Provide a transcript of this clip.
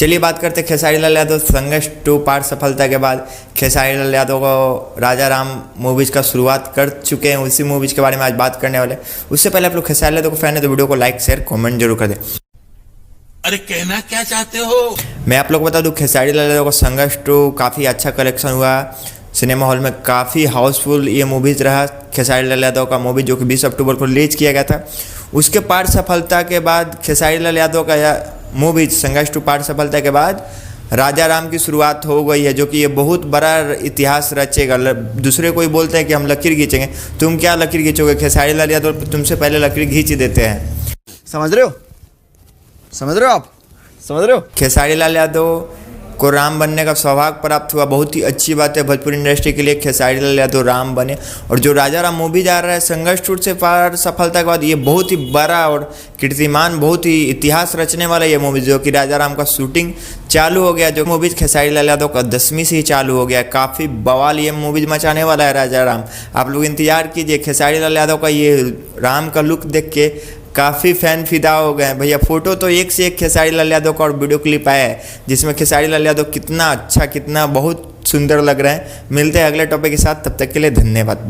चलिए बात करते हैं खेसारी लाल यादव संघर्ष 2 पार्ट सफलता के बाद खेसारी लाल यादव को राजा राम मूवीज़ का शुरुआत कर चुके हैं। उसी मूवीज़ के बारे में आज बात करने वाले हैं। उससे पहले आप लोग खेसारी लाल यादव को फैन है तो वीडियो को लाइक शेयर कमेंट जरूर कर दें। अरे कहना क्या चाहते हो? मैं आप लोग को बता दूं खेसारी लाल यादव का संघर्ष 2 काफ़ी अच्छा कलेक्शन हुआ। सिनेमा हॉल में काफ़ी हाउसफुल ये मूवीज़ रहा। खेसारी लाल यादव का मूवी जो कि 20 अक्टूबर को रिलीज किया गया था, उसके पार्ट सफलता के बाद खेसारी लाल यादव का मूवी संघर्ष 2 पार्ट सफलता के बाद राजा राम की शुरुआत हो गई है, जो कि ये बहुत बड़ा इतिहास रचेगा। दूसरे कोई बोलते हैं कि हम लकीर खींचेंगे, तुम क्या लकीर खींचोगे? खेसारी लाल यादव तुमसे पहले लकीर खींच देते हैं। समझ रहे हो? समझ रहे हो आप? समझ रहे हो? खेसारी लाल यादव को राम बनने का सौभाग्य प्राप्त हुआ, बहुत ही अच्छी बात है भोजपुरी इंडस्ट्री के लिए। खेसारी लाल यादव राम बने और जो राजा राम मूवी जा रहा है संघर्ष 2 से पार सफलता के बाद, ये बहुत ही बड़ा और कीर्तिमान, बहुत ही इतिहास रचने वाला ये मूवी, जो कि राजा राम का शूटिंग चालू हो गया। जो मूवीज खेसारी लाल यादव का 10वीं से ही चालू हो गया। काफ़ी बवाल ये मूवीज मचाने वाला है राजा राम। आप लोग इंतजार कीजिए। खेसारी लाल यादव का ये राम का लुक देख के काफ़ी फैन फिदा हो गए हैं भैया। फोटो तो एक से एक खेसारी लाल यादव का और वीडियो क्लिप आया है जिसमें खेसारी लाल यादव कितना अच्छा, कितना बहुत सुंदर लग रहे हैं। मिलते हैं अगले टॉपिक के साथ, तब तक के लिए धन्यवाद।